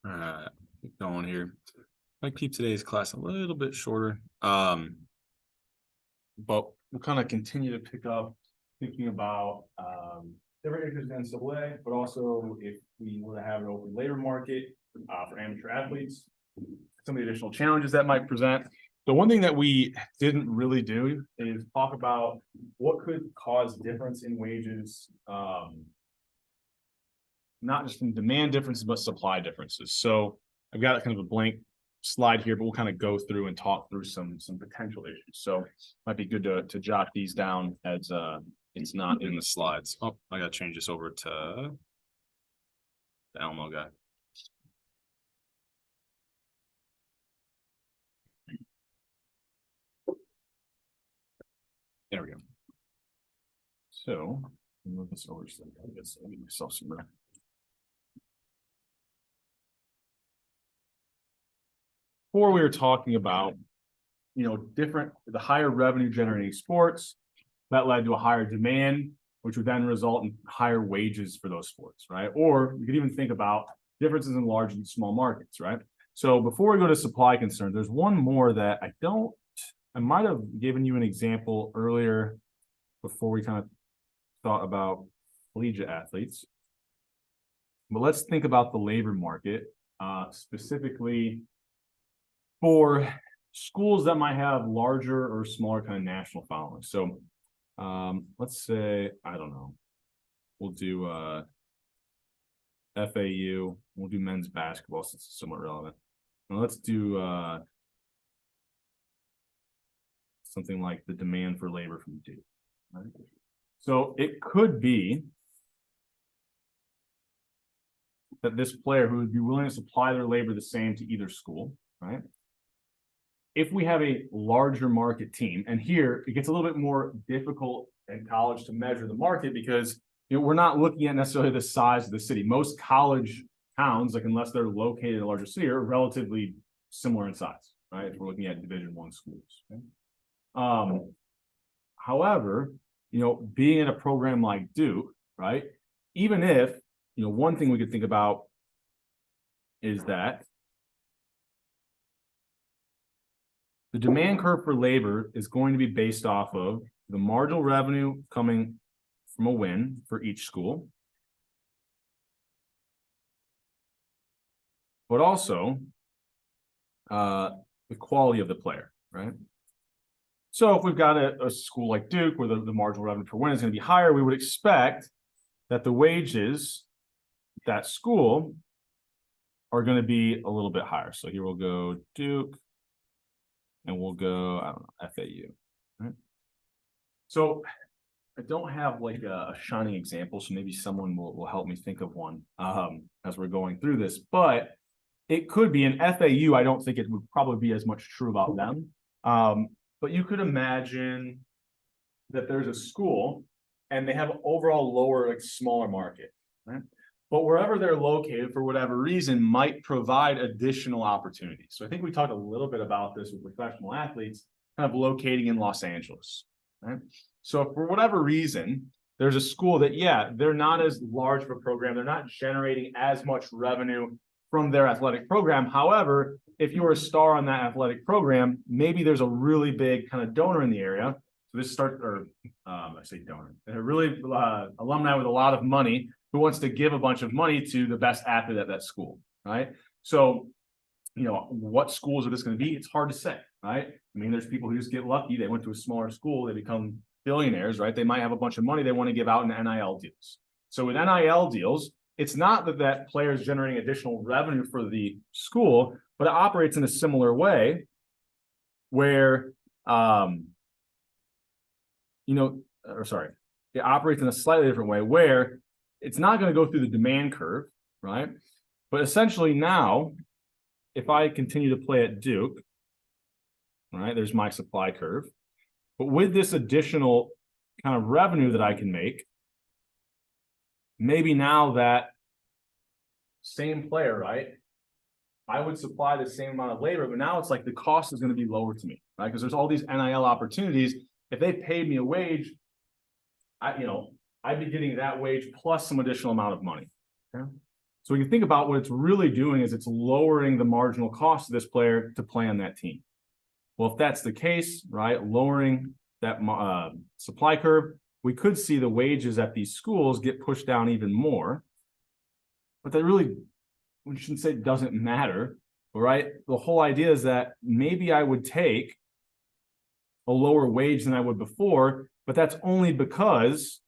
Keep going here. I keep today's class a little bit shorter. But we'll kind of continue to pick up thinking about different issues in NCAA, but also if we were to have an open labor market for amateur athletes, some of the additional challenges that might present. The one thing that we didn't really do is talk about what could cause difference in wages, not just in demand differences, but supply differences. So I've got kind of a blank slide here, but we'll kind of go through and talk through some potential issues. So might be good to jot these down as it's not in the slides. Oh, I got to change this over to the Elmo guy. There we go. So move this over so I guess I'll give myself some room. Before we were talking about, the higher revenue generating sports that led to a higher demand, which would then result in higher wages for those sports, right? Or you could even think about differences in large and small markets, right? So before we go to supply concerns, there's one more that I might have given you an example earlier before we kind of thought about collegiate athletes. But let's think about the labor market, specifically for schools that might have larger or smaller kind of national followings. So let's say, I don't know, we'll do FAU, we'll do men's basketball since it's somewhat relevant. And let's do something like the demand for labor from Duke. Right? So it could be that this player who would be willing to supply their labor the same to either school, right? If we have a larger market team, and here it gets a little bit more difficult in college to measure the market because we're not looking at necessarily the size of the city. Most college towns, like unless they're located in a larger city, are relatively similar in size, right? If we're looking at Division I schools. Okay? However, being in a program like Duke, right? Even if, one thing we could think about is that the demand curve for labor is going to be based off of the marginal revenue coming from a win for each school, but also the quality of the player, right? So if we've got a school like Duke where the marginal revenue per win is going to be higher, we would expect that the wages that school are going to be a little bit higher. So here we'll go Duke. And we'll go, I don't know, FAU. Right? So I don't have like a shining example, so maybe someone will help me think of one as we're going through this. But it could be an FAU. I don't think it would probably be as much true about them. But you could imagine that there's a school and they have an overall lower, like smaller market, right? But wherever they're located, for whatever reason, might provide additional opportunities. So I think we talked a little bit about this with professional athletes, kind of locating in Los Angeles, right? So for whatever reason, there's a school that, they're not as large of a program. They're not generating as much revenue from their athletic program. However, if you're a star on that athletic program, maybe there's a really big kind of donor in the area. So this I say donor, a really alumni with a lot of money who wants to give a bunch of money to the best athlete at that school, right? So, what schools are this going to be? It's hard to say, right? I mean, there's people who just get lucky. They went to a smaller school. They become billionaires, right? They might have a bunch of money they want to give out in NIL deals. So with NIL deals, it's not that player is generating additional revenue for the school, but it operates in a similar way where, it operates in a slightly different way where it's not going to go through the demand curve, right? But essentially now, if I continue to play at Duke, right, there's my supply curve. But with this additional kind of revenue that I can make, maybe now that same player, right, I would supply the same amount of labor, but now it's like the cost is going to be lower to me, right? Because there's all these NIL opportunities. If they paid me a wage, I'd be getting that wage plus some additional amount of money. Okay? So we can think about what it's really doing is it's lowering the marginal cost of this player to play on that team. Well, if that's the case, right, lowering that supply curve, we could see the wages at these schools get pushed down even more. But that really, we shouldn't say it doesn't matter, right? The whole idea is that maybe I would take a lower wage than I would before, but that's only because,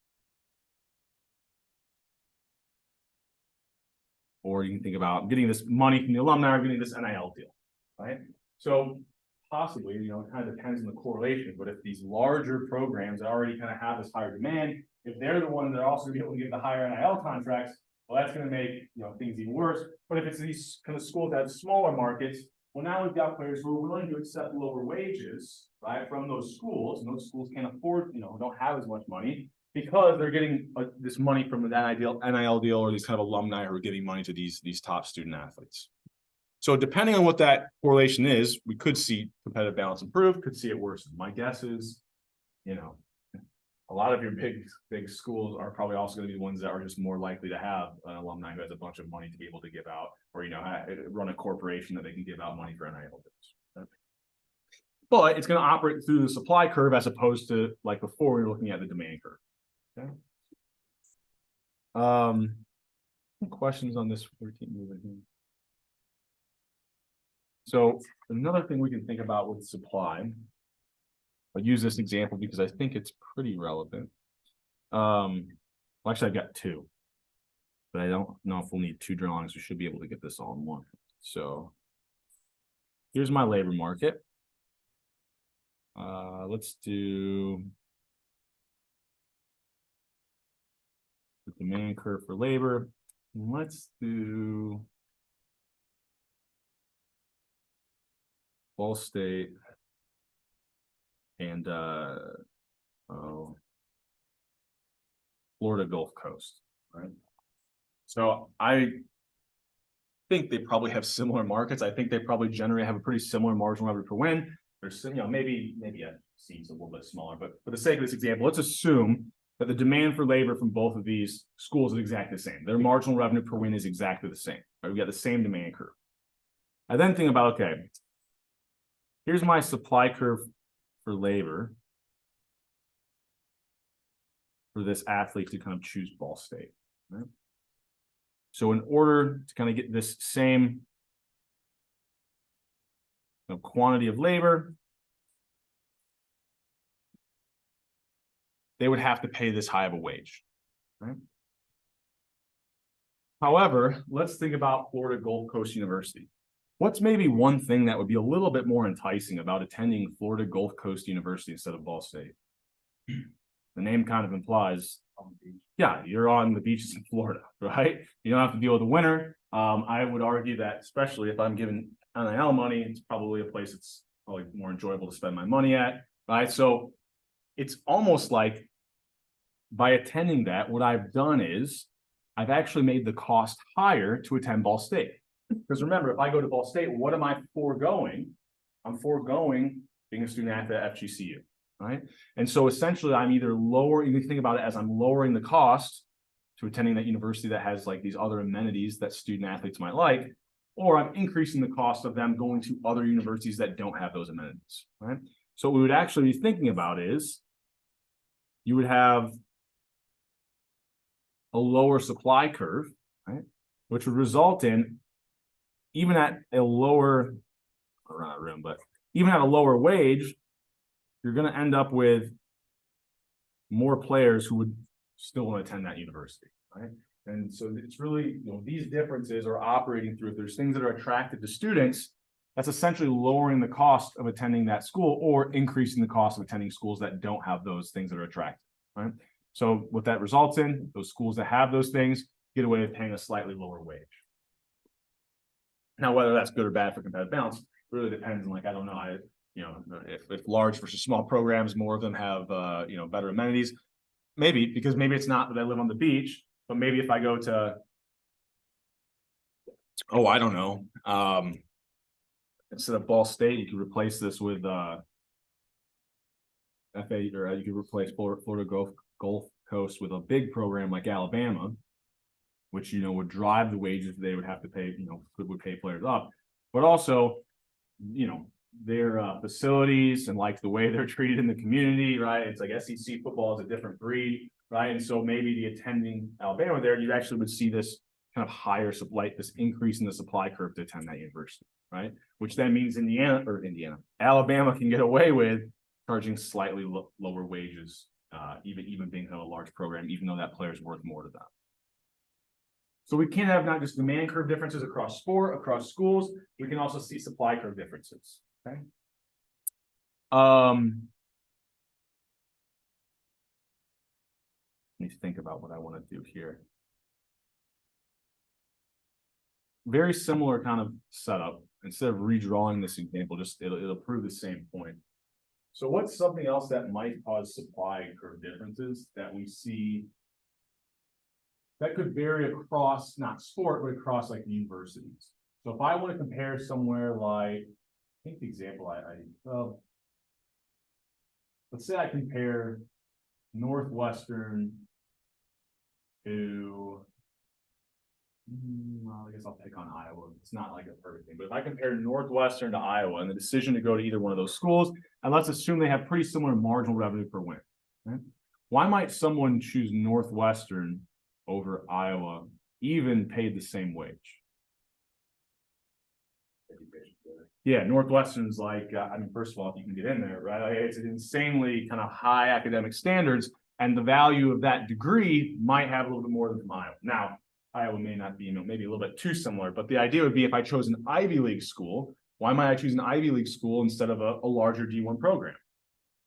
or you can think about getting this money from the alumni or getting this NIL deal, right? So possibly, you know, it kind of depends on the correlation, but if these larger programs already kind of have this higher demand, if they're the ones that are also going to be able to get the higher NIL contracts, well, that's going to make, you know, things even worse. But if it's these kind of schools that have smaller markets, well, now we've got players who are willing to accept lower wages, right, from those schools, and those schools can't afford, you know, don't have as much money because they're getting this money from the NIL deal, or these kind of alumni who are giving money to these top student athletes. So depending on what that correlation is, we could see competitive balance improve, could see it worsen. My guess is, you know, a lot of your big schools are probably also going to be the ones that are just more likely to have an alumni who has a bunch of money to be able to give out, or, you know, run a corporation that they can give out money for NIL deals. But it's going to operate through the supply curve as opposed to like before we were looking at the demand curve. Okay. Questions on this 14 movement here? So another thing we can think about with supply, I'll use this example because I think it's pretty relevant. Well, actually, I've got two, but I don't know if we'll need two drawings. We should be able to get this all in one. So here's my labor market. Let's do the demand curve for labor. Let's do Ball State and Florida Gulf Coast, right? So I think they probably have similar markets. I think they probably generally have a pretty similar marginal revenue per win. There's, you know, maybe FC's a little bit smaller, but for the sake of this example, let's assume that the demand for labor from both of these schools is exactly the same. Their marginal revenue per win is exactly the same. Right? We got the same demand curve. I then think about, okay, here's my supply curve for labor for this athlete to kind of choose Ball State. Right? So in order to kind of get this same, you know, quantity of labor, they would have to pay this high of a wage. Right? However, let's think about Florida Gulf Coast University. What's maybe one thing that would be a little bit more enticing about attending Florida Gulf Coast University instead of Ball State? The name kind of implies, yeah, you're on the beaches in Florida, right? You don't have to deal with the winter. I would argue that, especially if I'm given NIL money, it's probably a place that's probably more enjoyable to spend my money at, right? So it's almost like by attending that, what I've done is I've actually made the cost higher to attend Ball State. Because remember, if I go to Ball State, what am I foregoing? I'm foregoing being a student athlete at FGCU, right? And so essentially, I'm either lowering, you can think about it as I'm lowering the cost to attending that university that has like these other amenities that student athletes might like, or I'm increasing the cost of them going to other universities that don't have those amenities, right? So what we would actually be thinking about is you would have a lower supply curve, right? Which would result in, even at a lower, around that room, but even at a lower wage, you're going to end up with more players who would still want to attend that university, right? And so it's really, you know, these differences are operating through, if there's things that are attractive to students, that's essentially lowering the cost of attending that school or increasing the cost of attending schools that don't have those things that are attractive, right? So what that results in, those schools that have those things get away with paying a slightly lower wage. Now, whether that's good or bad for competitive balance really depends on, like, I don't know, you know, if large versus small programs, more of them have, you know, better amenities, maybe, because maybe it's not that I live on the beach, but maybe if I go to, oh, I don't know, instead of Ball State, you could replace this with FA, or you could replace Florida Gulf Coast with a big program like Alabama, which, would drive the wages they would have to pay, would pay players up, but also, their facilities and like the way they're treated in the community, right? It's like SEC football is a different breed, right? And so maybe the attending Alabama there, you actually would see this kind of higher supply, this increase in the supply curve to attend that university, right? Which then means Alabama can get away with charging slightly lower wages, even being kind of a large program, even though that player is worth more to them. So we can have not just demand curve differences across schools, we can also see supply curve differences. Okay. Need to think about what I want to do here. Very similar kind of setup. Instead of redrawing this example, just it'll prove the same point. So what's something else that might cause supply curve differences that we see that could vary across not sport, but across like universities? So if I want to compare somewhere like, I think the example let's say I compare Northwestern to, well, I guess I'll pick on Iowa. It's not like a perfect thing, but if I compare Northwestern to Iowa and the decision to go to either one of those schools, and let's assume they have pretty similar marginal revenue per win, right? Why might someone choose Northwestern over Iowa, even paid the same wage? Yeah, Northwestern's like, first of all, if you can get in there, right? It's an insanely kind of high academic standards, and the value of that degree might have a little bit more than from Iowa. Now, Iowa may not be, maybe a little bit too similar, but the idea would be if I chose an Ivy League school, why might I choose an Ivy League school instead of a larger D1 program?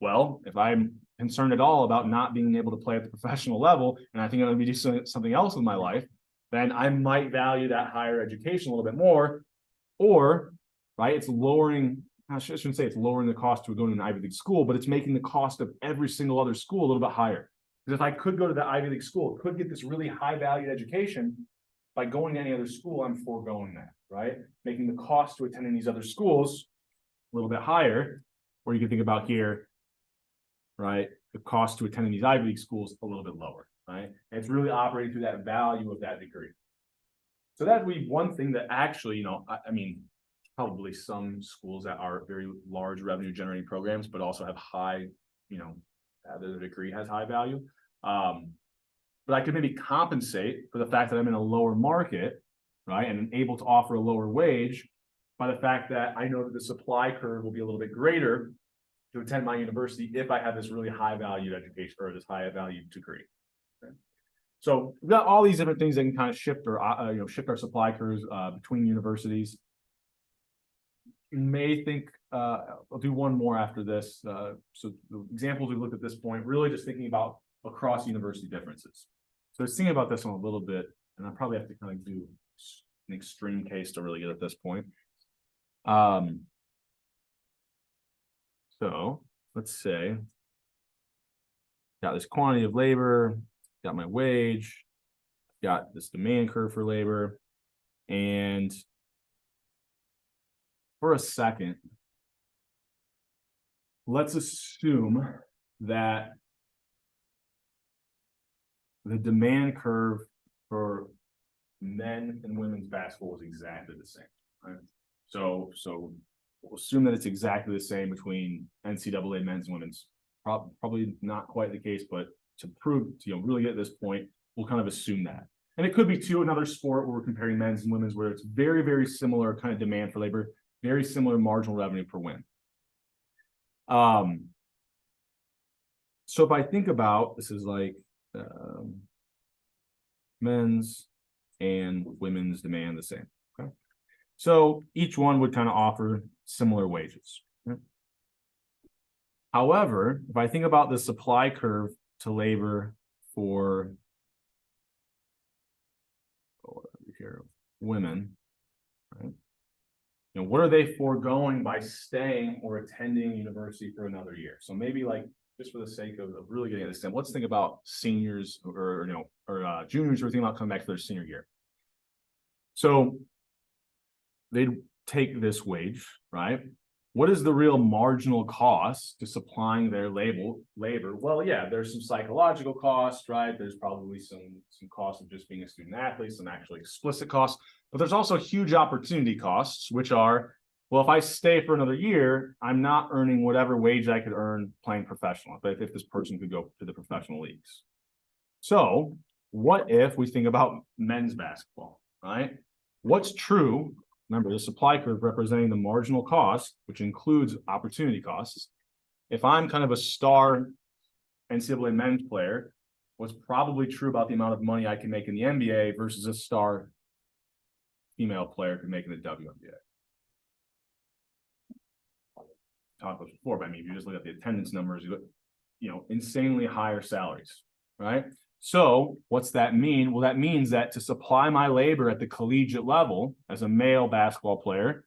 Well, if I'm concerned at all about not being able to play at the professional level, and I think I'm going to be doing something else in my life, then I might value that higher education a little bit more, or, right, it's lowering, I shouldn't say it's lowering the cost to go to an Ivy League school, but it's making the cost of every single other school a little bit higher. Because if I could go to the Ivy League school, could get this really high valued education, by going to any other school, I'm foregoing that, right? Making the cost to attending these other schools a little bit higher, or you can think about here, right? The cost to attending these Ivy League schools a little bit lower, right? And it's really operating through that value of that degree. So that would be one thing that actually, probably some schools that are very large revenue generating programs, but also have high, the degree has high value. But I could maybe compensate for the fact that I'm in a lower market, right? And able to offer a lower wage by the fact that I know that the supply curve will be a little bit greater to attend my university if I have this really high value education or this high value degree. Okay. So we've got all these different things that can kind of shift or shift our supply curves between universities. You may think I'll do one more after this. So the examples we looked at this point, really just thinking about across university differences. So I was thinking about this one a little bit, and I probably have to kind of do an extreme case to really get at this point. So let's say got this quantity of labor, got my wage, got this demand curve for labor, and for a second, let's assume that the demand curve for men and women's basketball is exactly the same, right? So we'll assume that it's exactly the same between NCAA men's and women's. Probably not quite the case, but to prove, really get this point, we'll kind of assume that. And it could be to another sport where we're comparing men's and women's, where it's very, very similar kind of demand for labor, very similar marginal revenue per win. So if I think about, this is like men's and women's demand the same. Okay. So each one would kind of offer similar wages. Okay. However, if I think about the supply curve to labor for women, right? What are they foregoing by staying or attending university for another year? So maybe like, just for the sake of really getting at this, let's think about seniors or juniors who are thinking about coming back for their senior year. So they'd take this wage, right? what is the real marginal cost to supplying their labor? Well, yeah, there's some psychological costs, right? There's probably some costs of just being a student athlete, some actually explicit costs, but there's also huge opportunity costs, which are, well, if I stay for another year, I'm not earning whatever wage I could earn playing professional, but if this person could go to the professional leagues. So what if we think about men's basketball, right? What's true? Remember, the supply curve representing the marginal cost, which includes opportunity costs. If I'm kind of a star NCAA men's player, what's probably true about the amount of money I can make in the NBA versus a star female player could make in the WNBA. Talked about this before, but I mean, if you just look at the attendance numbers, you know, insanely higher salaries, right? So what's that mean? Well, that means that to supply my labor at the collegiate level as a male basketball player,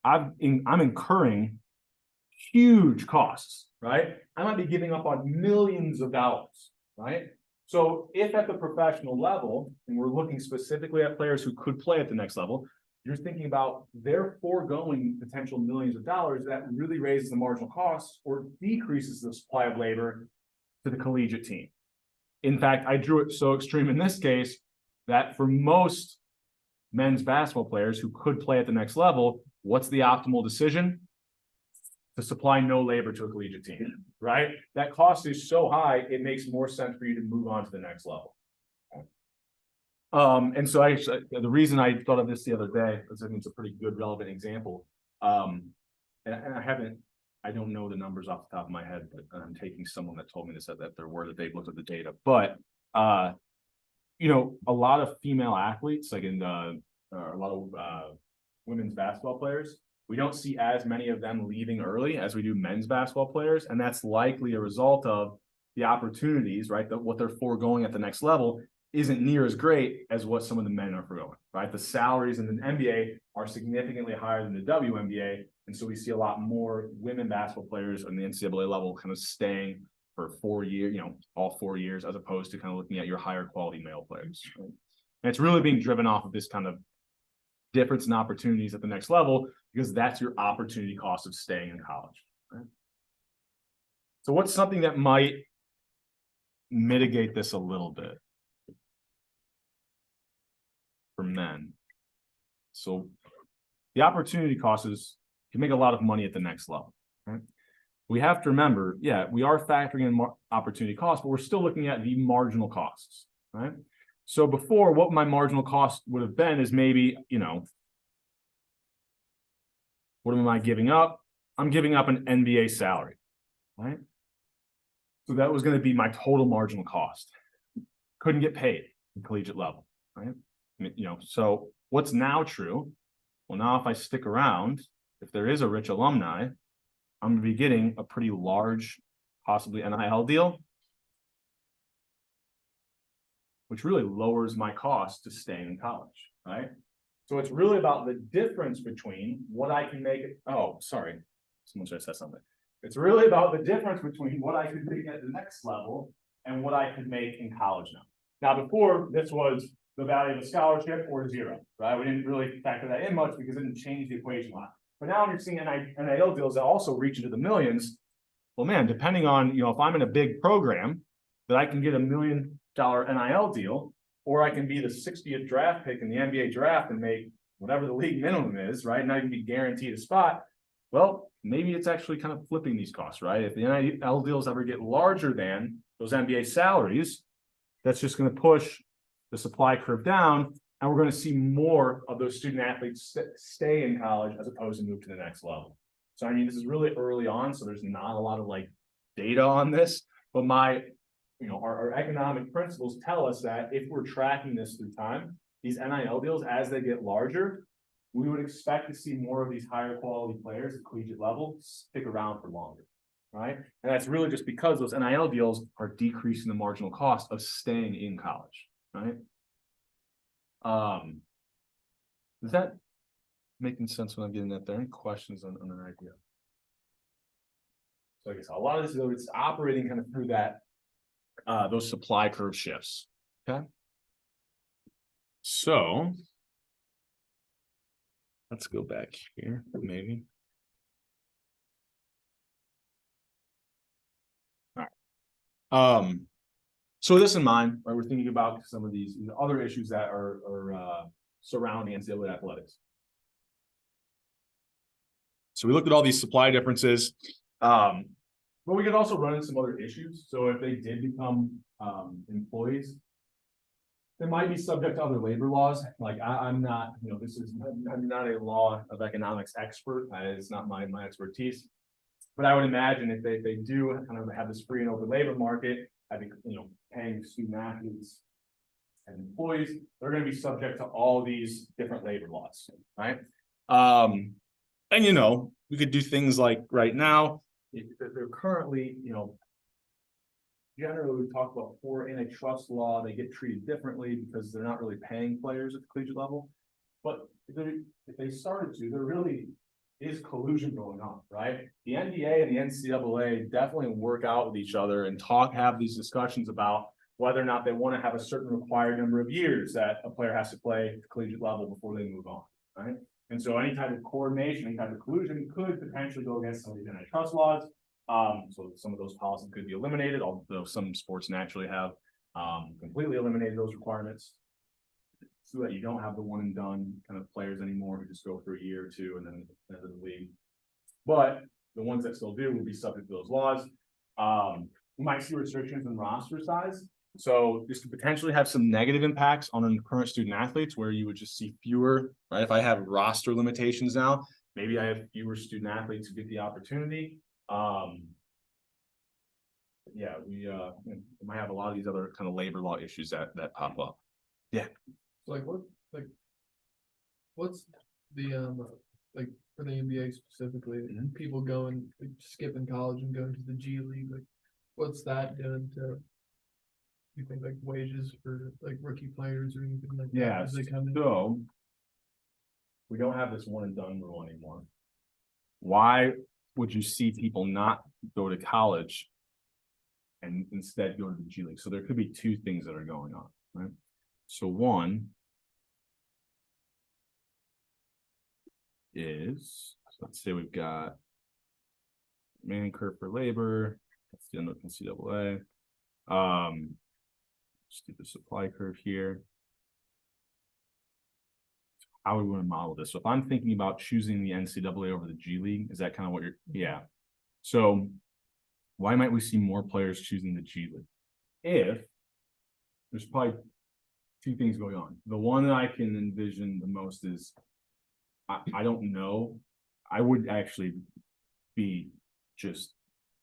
I'm incurring huge costs, right? I might be giving up on millions of dollars, right? So if at the professional level, and we're looking specifically at players who could play at the next level, you're thinking about their foregoing potential millions of dollars, that really raises the marginal costs or decreases the supply of labor to the collegiate team. In fact, I drew it so extreme in this case that for most men's basketball players who could play at the next level, what's the optimal decision? To supply no labor to a collegiate team, right? That cost is so high, it makes more sense for you to move on to the next level. And so the reason I thought of this the other day, because I think it's a pretty good relevant example. And I don't know the numbers off the top of my head, but I'm taking someone that told me this, that there were, that they've looked at the data. But you know, a lot of female athletes, like in a lot of women's basketball players, we don't see as many of them leaving early as we do men's basketball players, and that's likely a result of the opportunities, right? What they're foregoing at the next level isn't near as great as what some of the men are foregoing, right? The salaries in the NBA are significantly higher than the WNBA, and so we see a lot more women basketball players on the NCAA level kind of staying for 4 years, you know, all 4 years, as opposed to kind of looking at your higher quality male players. Right? And it's really being driven off of this kind of difference in opportunities at the next level, because that's your opportunity cost of staying in college. Right? So what's something that might mitigate this a little bit for men? So the opportunity cost is, you make a lot of money at the next level. Right? We have to remember, yeah, we are factoring in opportunity costs, but we're still looking at the marginal costs, right? So before, what my marginal cost would have been is maybe, you know, what am I giving up? I'm giving up an NBA salary, right? So that was going to be my total marginal cost. Couldn't get paid at collegiate level, right? You know, so what's now true? Well, now if I stick around, if there is a rich alumni, I'm going to be getting a pretty large, possibly NIL deal, which really lowers my cost to staying in college, right? So it's really about the difference between what I can make. Oh, sorry, someone should have said something. It's really about the difference between what I could make at the next level and what I could make in college now. Now, before, this was the value of a scholarship or zero, right? We didn't really factor that in much because it didn't change the equation a lot. But now you're seeing NIL deals that also reach into the millions. Well, man, depending on, you know, if I'm in a big program, that I can get $1 million NIL deal, or I can be the 60th draft pick in the NBA draft and make whatever the league minimum is, right? Not even be guaranteed a spot. Well, maybe it's actually kind of flipping these costs, right? If the NIL deals ever get larger than those NBA salaries, that's just going to push the supply curve down, and we're going to see more of those student athletes stay in college as opposed to move to the next level. So, I mean, this is really early on, so there's not a lot of like data on this, but our economic principles tell us that if we're tracking this through time, these NIL deals, as they get larger, we would expect to see more of these higher quality players at collegiate level stick around for longer, right? And that's really just because those NIL deals are decreasing the marginal cost of staying in college, right? Is that making sense when I'm getting at there? Any questions on an idea? So I guess a lot of this is it's operating kind of through that those supply curve shifts. Okay. So let's go back here, maybe. So with this in mind, right, we're thinking about some of these other issues that are surrounding NCAA athletics. So we looked at all these supply differences, but we could also run into some other issues. So if they did become employees, they might be subject to other labor laws. Like I'm not, I'm not a law of economics expert. It's not my expertise. But I would imagine if they do kind of have this free and open labor market, having, paying student athletes and employees, they're going to be subject to all these different labor laws, right? And we could do things like right now, they're currently, generally we talk about poor antitrust law, they get treated differently because they're not really paying players at the collegiate level. But if they started to, there really is collusion going on, right? The NBA and the NCAA definitely work out with each other and have these discussions about whether or not they want to have a certain required number of years that a player has to play at the collegiate level before they move on, right? And so any type of coordination, any type of collusion could potentially go against some of these antitrust laws. So some of those policies could be eliminated, although some sports naturally have completely eliminated those requirements, so that you don't have the one and done kind of players anymore who just go for a year or two and then enter the league. But the ones that still do will be subject to those laws. We might see restrictions in roster size. So this could potentially have some negative impacts on current student athletes where you would just see fewer, right? If I have roster limitations now, maybe I have fewer student athletes who get the opportunity. Yeah, we might have a lot of these other kind of labor law issues that pop up. Yeah. What's the like for the NBA specifically, people going skipping college and going to the G League, like what's that doing to you think like wages for like rookie players or anything like that as they come in? So we don't have this one and done rule anymore. Why would you see people not go to college and instead go to the G League? So there could be two things that are going on, right? So one is, so let's say we've got man curve for labor. That's the end of NCAA. Just do the supply curve here. How we want to model this. So if I'm thinking about choosing the NCAA over the G League, is that kind of what you're, yeah. So why might we see more players choosing the G League? If there's probably two things going on. The one that I can envision the most is, I don't know. I would actually be just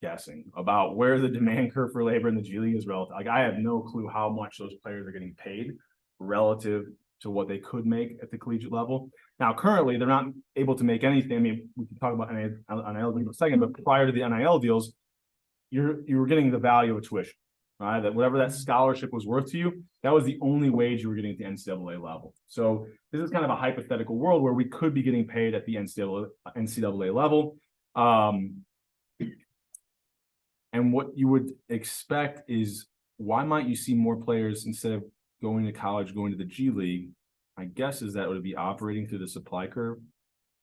guessing about where the demand curve for labor in the G League is relative. Like I have no clue how much those players are getting paid relative to what they could make at the collegiate level. Now, currently, they're not able to make anything. I mean, we can talk about NIL in a second, but prior to the NIL deals, you were getting the value of tuition, right? That whatever that scholarship was worth to you, that was the only wage you were getting at the NCAA level. So this is kind of a hypothetical world where we could be getting paid at the NCAA level. And what you would expect is, why might you see more players instead of going to college, going to the G League? My guess is that would be operating through the supply curve,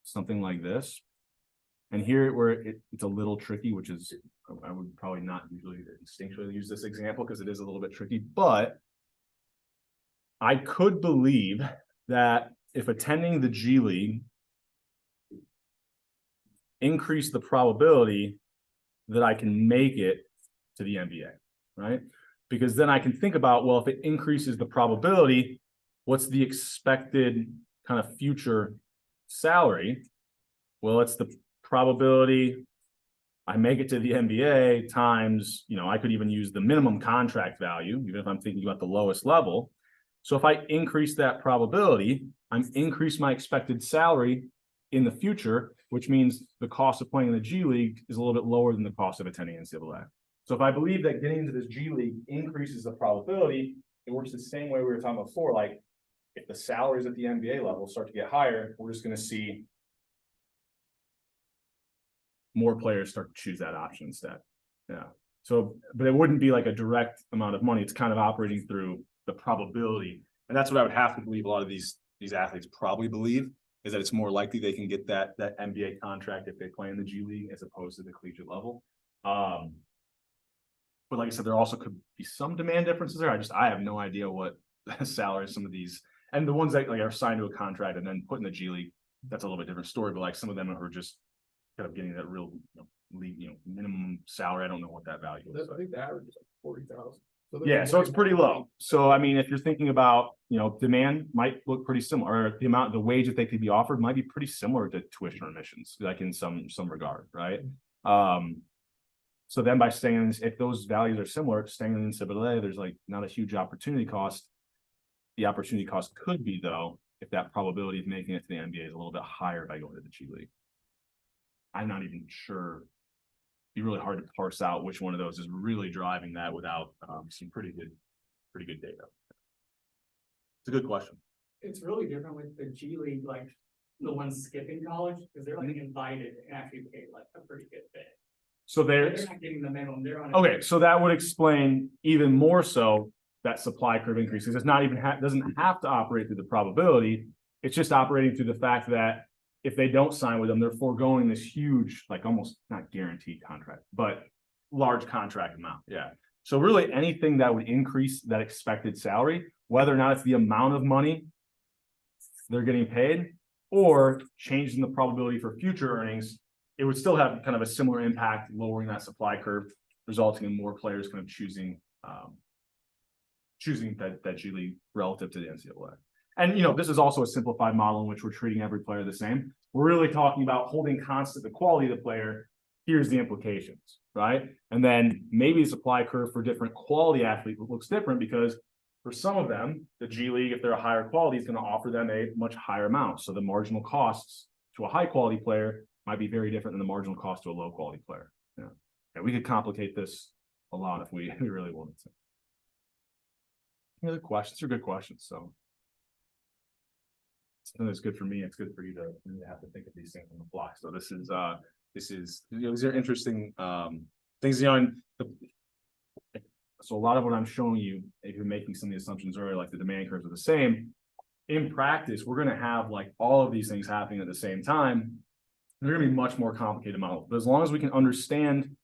something like this. And here where it's a little tricky, which is, I would probably not usually instinctually use this example because it is a little bit tricky, but I could believe that if attending the G League increased the probability that I can make it to the NBA, right? Because then I can think about, well, if it increases the probability, what's the expected kind of future salary? Well, it's the probability I make it to the NBA times, I could even use the minimum contract value, even if I'm thinking about the lowest level. So if I increase that probability, I'm increase my expected salary in the future, which means the cost of playing in the G League is a little bit lower than the cost of attending NCAA. So if I believe that getting into this G League increases the probability, it works the same way we were talking about before. Like if the salaries at the NBA level start to get higher, we're just going to see more players start to choose that option instead. Yeah. So, but it wouldn't be like a direct amount of money. It's kind of operating through the probability. And that's what I would have to believe a lot of these athletes probably believe, is that it's more likely they can get that NBA contract if they play in the G League as opposed to the collegiate level. But like I said, there also could be some demand differences there. I have no idea what the salary some of these, and the ones that like are signed to a contract and then put in the G League, that's a little bit different story. But like some of them are just kind of getting that real league, minimum salary. I don't know what that value is. I think the average is like 40,000. Yeah, so it's pretty low. So I mean, if you're thinking about, demand might look pretty similar, or the wage that they could be offered might be pretty similar to tuition or admissions, like in some regard, right? So then by staying, if those values are similar, staying in NCAA, there's like not a huge opportunity cost. The opportunity cost could be, though, if that probability of making it to the NBA is a little bit higher by going to the G League. I'm not even sure. It'd be really hard to parse out which one of those is really driving that without some pretty good data. It's a good question. It's really different with the G League, like the ones skipping college, because they're like invited and actually paid like a pretty good bit. So They're there's not getting the minimum, they're on. okay, so that would explain even more so that supply curve increases. It's not even doesn't have to operate through the probability. It's just operating through the fact that if they don't sign with them, they're foregoing this huge, like almost not guaranteed contract, but large contract amount. Yeah. So really anything that would increase that expected salary, whether or not it's the amount of money they're getting paid or changing the probability for future earnings, it would still have kind of a similar impact, lowering that supply curve, resulting in more players kind of choosing that G League relative to the NCAA. And this is also a simplified model in which we're treating every player the same. We're really talking about holding constant the quality of the player. Here's the implications, right? And then maybe the supply curve for different quality athletes looks different because for some of them, the G League, if they're a higher quality, is going to offer them a much higher amount. So the marginal costs to a high quality player might be very different than the marginal cost to a low quality player. Yeah. And we could complicate this a lot if we really wanted to. Any other questions? Are good questions. So something that's good for me. It's good for you to have to think of these things on the fly. So this is these are interesting things. So a lot of what I'm showing you, if you're making some of the assumptions earlier, like the demand curves are the same. In practice, we're going to have like all of these things happening at the same time. They're going to be much more complicated models. But as long as we can understand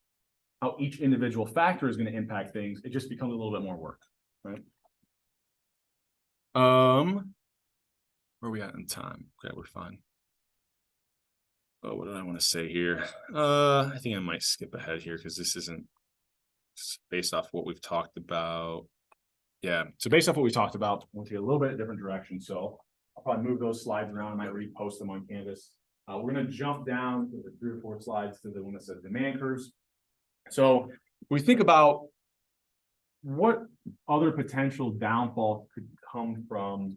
how each individual factor is going to impact things, it just becomes a little bit more work, right? Where are we at in time? Okay, we're fine. Oh, what did I want to say here? I think I might skip ahead here because this isn't based off what we've talked about. Yeah, so based off what we talked about, we'll take a little bit different direction. So I'll probably move those slides around. I might repost them on Canvas. We're going to jump down to the 3 or 4 slides to the one that says demand curves. So we think about what other potential downfall could come from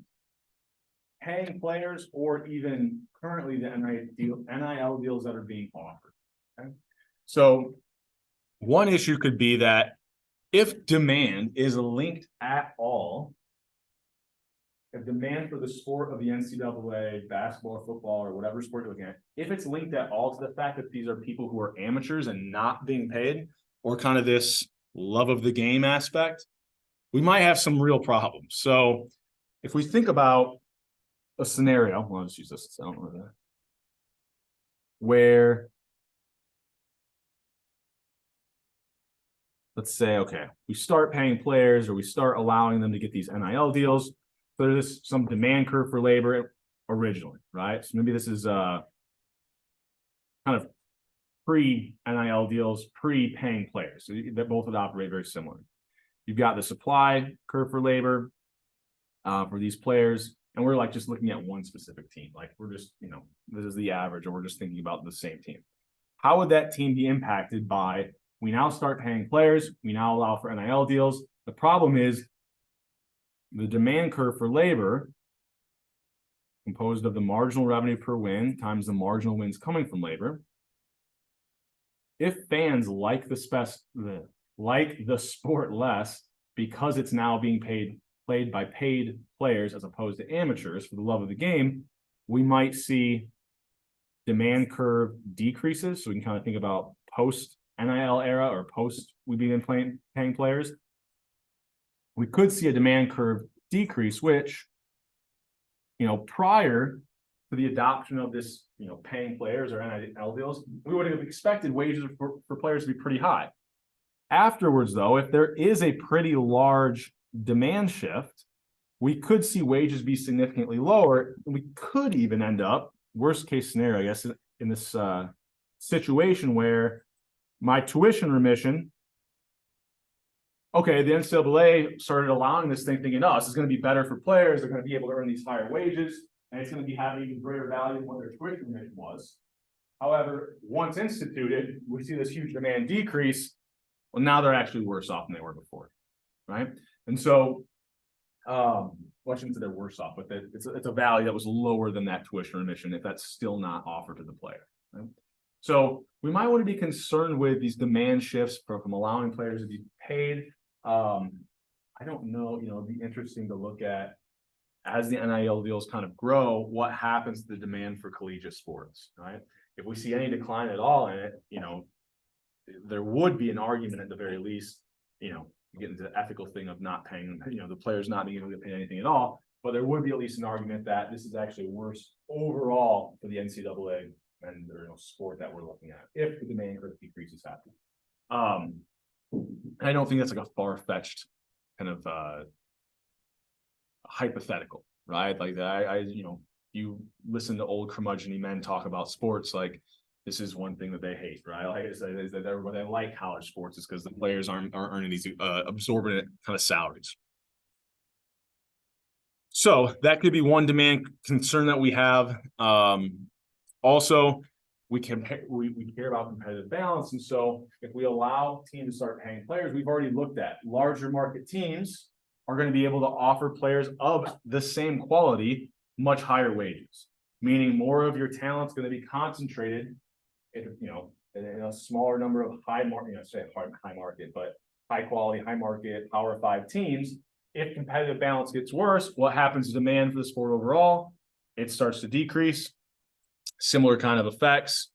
paying players or even currently the NIL deals that are being offered. Okay? So one issue could be that if demand is linked at all, if demand for the sport of the NCAA, basketball or football or whatever sport you're looking at, if it's linked at all to the fact that these are people who are amateurs and not being paid, or kind of this love of the game aspect, we might have some real problems. So if we think about a scenario, well, I'll just use this, I don't know that, where let's say, okay, we start paying players or we start allowing them to get these NIL deals. So there's some demand curve for labor originally, right? So maybe this is kind of pre-NIL deals, pre-paying players. So that both would operate very similar. You've got the supply curve for labor for these players. And we're like just looking at one specific team. Like we're just, this is the average, or we're just thinking about the same team. How would that team be impacted by, we now start paying players, we now allow for NIL deals. The problem is the demand curve for labor, composed of the marginal revenue per win times the marginal wins coming from labor. If fans like the sport less because it's now being played by paid players as opposed to amateurs for the love of the game, we might see demand curve decreases. So we can kind of think about post NIL era or post we begin paying players. We could see a demand curve decrease, which, prior to the adoption of this, paying players or NIL deals, we would have expected wages for players to be pretty high. Afterwards, though, if there is a pretty large demand shift, we could see wages be significantly lower. And we could even end up, worst case scenario, I guess, in this situation where my tuition remission, okay, the NCAA started allowing this thing, thinking, oh, this is going to be better for players. They're going to be able to earn these higher wages, and it's going to be having even greater value than what their tuition remission was. However, once instituted, we see this huge demand decrease. Well, now they're actually worse off than they were before, right? And so, well, I shouldn't say they're worse off, but it's a value that was lower than that tuition remission if that's still not offered to the player, right? So we might want to be concerned with these demand shifts from allowing players to be paid. I don't know, it'd be interesting to look at as the NIL deals kind of grow, what happens to the demand for collegiate sports, right? If we see any decline at all in it, there would be an argument at the very least, you get into the ethical thing of not paying, the players not being able to pay anything at all, but there would be at least an argument that this is actually worse overall for the NCAA and their sport that we're looking at if the demand curve decreases happen. I don't think that's like a far-fetched kind of hypothetical, right? Like that, you listen to old curmudgeon men talk about sports, like this is one thing that they hate, right? Like I said, is that everybody like college sports is because the players aren't earning these absorbent kind of salaries. So that could be one demand concern that we have. Also, we care about competitive balance. And so if we allow teams to start paying players, we've already looked at larger market teams are going to be able to offer players of the same quality much higher wages, meaning more of your talent's going to be concentrated in a smaller number of high market, but high quality, high market, Power 5 teams. If competitive balance gets worse, what happens to demand for the sport overall? It starts to decrease. Similar kind of effects.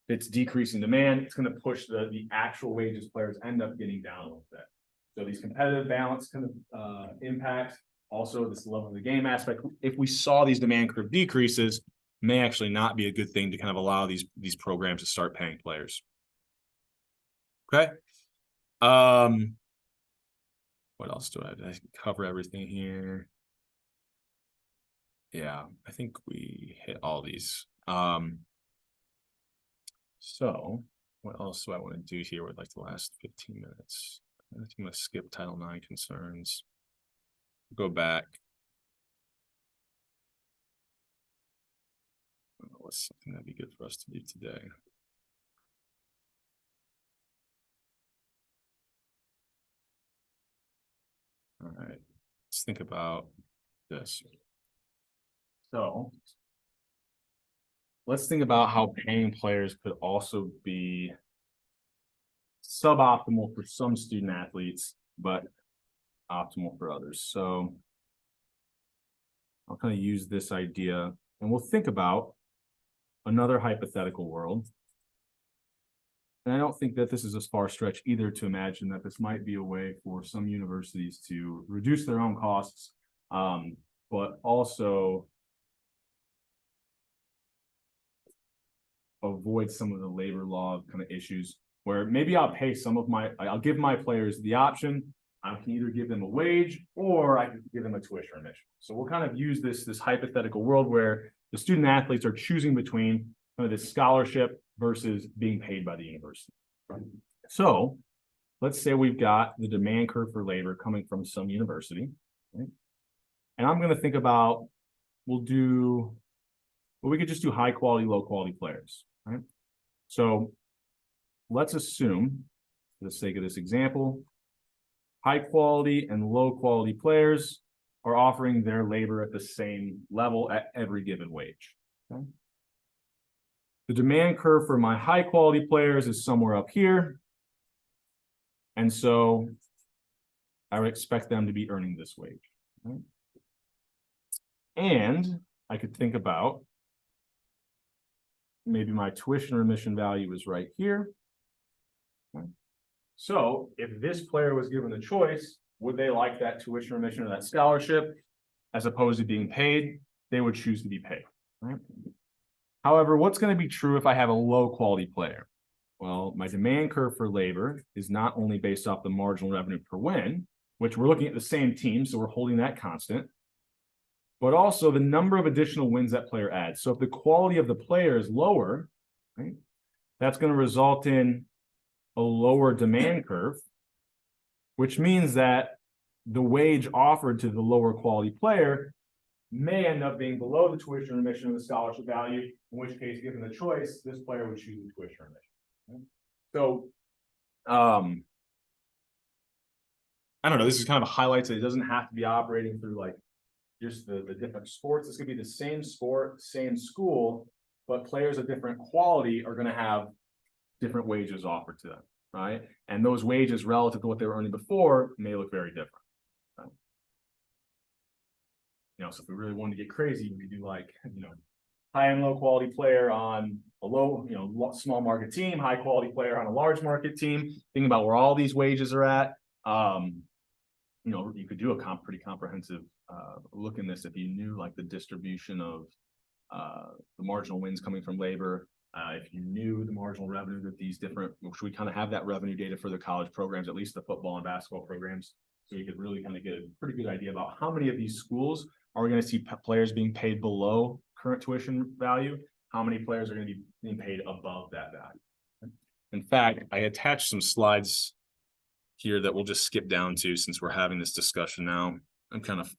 It's decreasing demand. It's going to push the actual wages players end up getting down a little bit. So these competitive balance kind of impacts, also this level of the game aspect. If we saw these demand curve decreases, may actually not be a good thing to kind of allow these programs to start paying players. Okay. What else do I have? Did I cover everything here? Yeah, I think we hit all these. So what else do I want to do here with like the last 15 minutes? I think I'm going to skip Title IX concerns. Go back. What's something that'd be good for us to do today? All right, let's think about this. So let's think about how paying players could also be suboptimal for some student athletes, but optimal for others. So I'll kind of use this idea and we'll think about another hypothetical world. And I don't think that this is a far stretch either to imagine that this might be a way for some universities to reduce their own costs, but also avoid some of the labor law kind of issues where maybe I'll give my players the option. I can either give them a wage or I can give them a tuition remission. So we'll kind of use this hypothetical world where the student athletes are choosing between kind of this scholarship versus being paid by the university. So let's say we've got the demand curve for labor coming from some university, right? And I'm going to think about, we could just do high quality, low quality players, right? So let's assume, for the sake of this example, high quality and low quality players are offering their labor at the same level at every given wage. Okay? The demand curve for my high quality players is somewhere up here. And so I would expect them to be earning this wage. Right? And I could think about maybe my tuition remission value is right here. Okay? So if this player was given the choice, would they like that tuition remission or that scholarship as opposed to being paid? They would choose to be paid. Right? However, what's going to be true if I have a low quality player? well, my demand curve for labor is not only based off the marginal revenue per win, which we're looking at the same team, so we're holding that constant, but also the number of additional wins that player adds. So if the quality of the player is lower, right, that's going to result in a lower demand curve, which means that the wage offered to the lower quality player may end up being below the tuition remission of the scholarship value, in which case, given the choice, this player would choose the tuition remission. Okay? So, I don't know, this is kind of highlights that it doesn't have to be operating through like just the different sports. This could be the same sport, same school, but players of different quality are going to have different wages offered to them, right? And those wages relative to what they were earning before may look very different. Right? You know, so if we really wanted to get crazy, we could do like, you know, high and low quality player on a low, you know, small market team, high quality player on a large market team. Think about where all these wages are at. You know, you could do a pretty comprehensive look in this if you knew like the distribution of the marginal wins coming from labor. If you knew the marginal revenue that these different, which we kind of have that revenue data for the college programs, at least the football and basketball programs. So you could really kind of get a pretty good idea about how many of these schools are we going to see players being paid below current tuition value? How many players are going to be being paid above that value? In fact, I attached some slides here that we'll just skip down to since we're having this discussion now. I'm kind of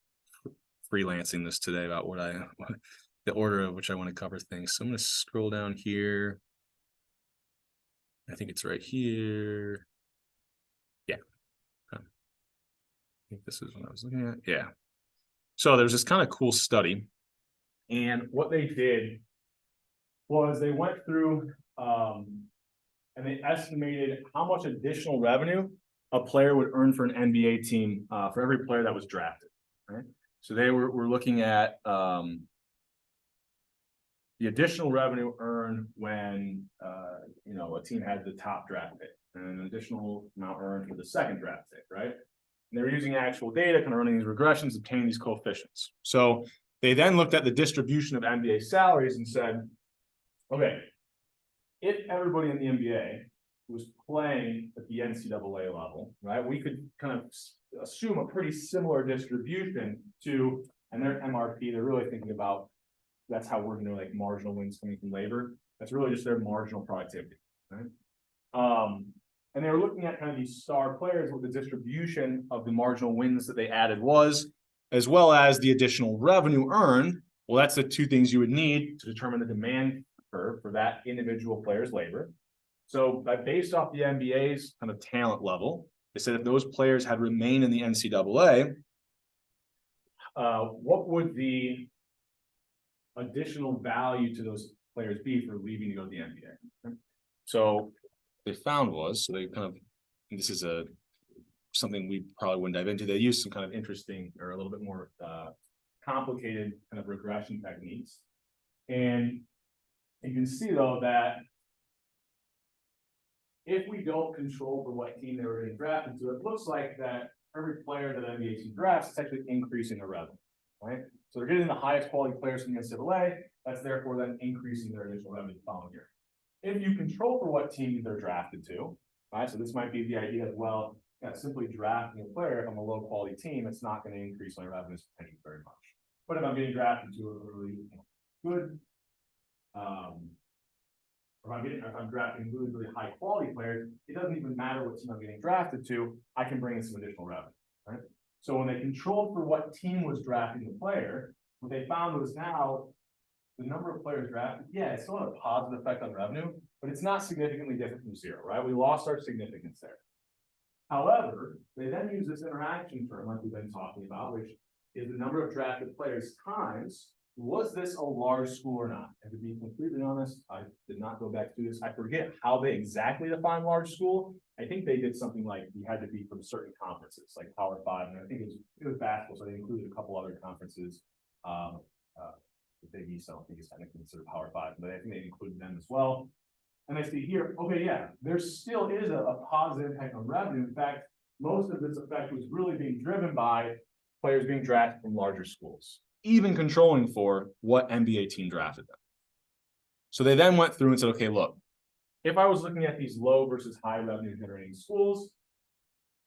freelancing this today about the order of which I want to cover things. So I'm going to scroll down here. I think it's right here. Yeah. I think this is what I was looking at. Yeah. So there's this kind of cool study. And what they did was they went through and they estimated how much additional revenue a player would earn for an NBA team for every player that was drafted. Right. So they were looking at the additional revenue earned when you know, a team had the top draft pick, and an additional amount earned for the second draft pick, right? And they were using actual data, kind of running these regressions, obtaining these coefficients. So they then looked at the distribution of NBA salaries and said, okay, if everybody in the NBA was playing at the NCAA level, right, we could kind of assume a pretty similar distribution to, and their MRP, they're really thinking about, that's how we're going to like marginal wins coming from labor. That's really just their marginal productivity, right? And they were looking at kind of these star players, what the distribution of the marginal wins that they added was, as well as the additional revenue earned. Well, that's the two things you would need to determine the demand curve for that individual player's labor. So based off the NBA's kind of talent level, they said if those players had remained in the NCAA, what would the additional value to those players be for leaving to go to the NBA? So they found was, so they kind of, and this is something we probably wouldn't dive into. They used some kind of interesting or a little bit more complicated kind of regression techniques. And you can see though that if we don't control for what team they were getting drafted to, it looks like that every player that NBA team drafts is actually increasing their revenue, right? So they're getting the highest quality players from the NCAA. That's therefore then increasing their additional revenue the following year. If you control for what team they're drafted to, right? So this might be the idea as well, simply drafting a player from a low quality team, it's not going to increase my revenues potentially very much. But if I'm getting drafted to a really good, or if I'm drafting really, really high quality players, it doesn't even matter what team I'm getting drafted to, I can bring in some additional revenue, right? So when they controlled for what team was drafting the player, what they found was now the number of players drafted, yeah, it still had a positive effect on revenue, but it's not significantly different from zero, right? We lost our significance there. However, they then use this interaction term like we've been talking about, which is the number of drafted players times, was this a large school or not? And to be completely honest, I did not go back to this. I forget how they exactly define large school. I think they did something like you had to be from certain conferences, like Power 5, and I think it was basketball, so they included a couple other conferences. The Big East, I don't think is technically considered Power 5, but I think they included them as well. And I see here, okay, yeah, there still is a positive impact on revenue. In fact, most of this effect was really being driven by players being drafted from larger schools, even controlling for what NBA team drafted them. So they then went through and said, okay, look, if I was looking at these low versus high revenue generating schools,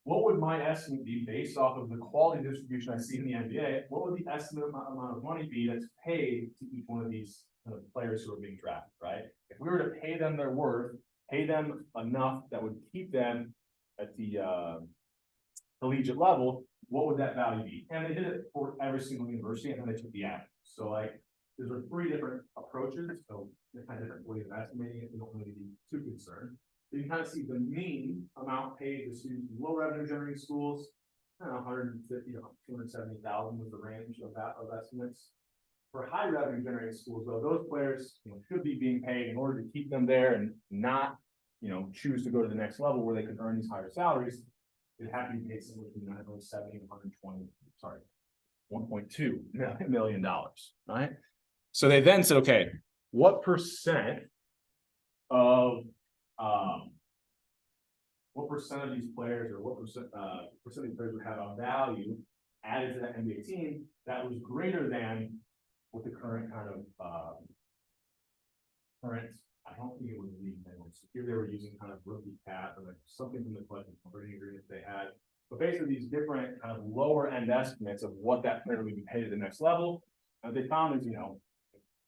what would my estimate be based off of the quality distribution I see in the NBA? What would the estimate amount of money be that's paid to each one of these kind of players who are being drafted, right? If we were to pay them their worth, pay them enough that would keep them at the collegiate level, what would that value be? And they did it for every single university, and then they took the average. So like, there's 3 different approaches, so there's kind of different ways of estimating it. We don't really be too concerned. So you can kind of see the mean amount paid to students in low revenue generating schools. I don't know, 150 to 270,000 was the range of estimates. For high revenue generating schools, though, those players should be being paid in order to keep them there and not choose to go to the next level where they could earn these higher salaries. It had to be paid somewhere between 970 and 120, sorry, $1.2 million, right? So they then said, okay, what percent of these players, or what percent of these players would have a value added to that NBA team that was greater than what the current kind of current, I don't think it was league minimums. Here they were using kind of rookie cap or like something from the collective bargaining agreement they had. But basically these different kind of lower end estimates of what that player would be paid at the next level. They found is,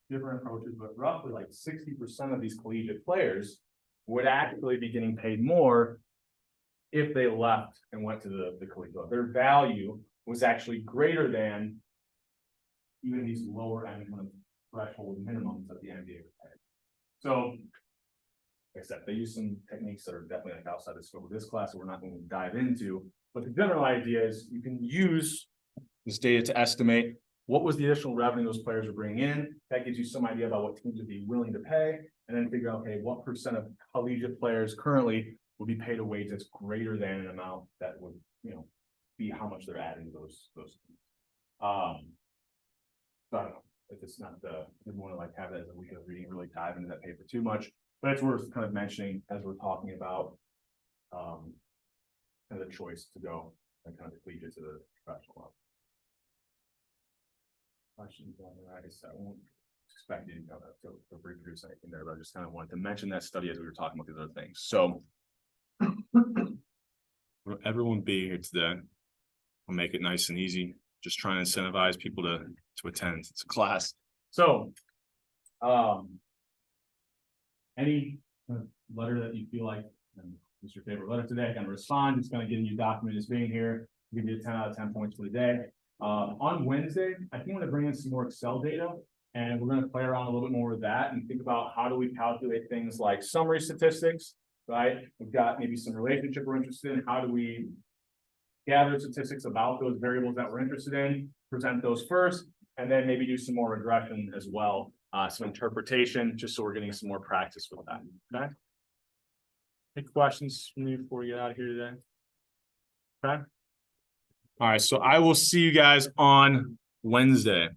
different approaches, but roughly like 60% of these collegiate players would actually be getting paid more if they left and went to the collegiate level. Their value was actually greater than even these lower end kind of threshold minimums that the NBA would pay. So, like I said, they use some techniques that are definitely like outside the scope of this class that we're not going to dive into. But the general idea is you can use this data to estimate what was the additional revenue those players are bringing in. That gives you some idea about what teams would be willing to pay, and then figure out, okay, what percent of collegiate players currently would be paid a wage that's greater than an amount that would, be how much they're adding to those teams. So I don't know if it's not didn't want to like have that as a week of reading, really dive into that paper too much, but it's worth kind of mentioning as we're talking about kind of the choice to go and kind of collegiate to the professional level. Questions on that? I guess I won't expect you to reproduce anything there, but I just kind of wanted to mention that study as we were talking about these other things. So will everyone be here today? We'll make it nice and easy. Just trying to incentivize people to attend. It's a class. So any letter that you feel like is your favorite letter today, kind of respond. It's kind of getting you documented as being here. Give you a 10 out of 10 points for the day. On Wednesday, I think I'm going to bring in some more Excel data, and we're going to play around a little bit more with that and think about how do we calculate things like summary statistics, right? We've got maybe some relationship we're interested in. How do we gather statistics about those variables that we're interested in, present those first, and then maybe do some more regression as well, some interpretation, just so we're getting some more practice with that, okay? Any questions from me before we get out of here today? Okay. All right, so I will see you guys on Wednesday.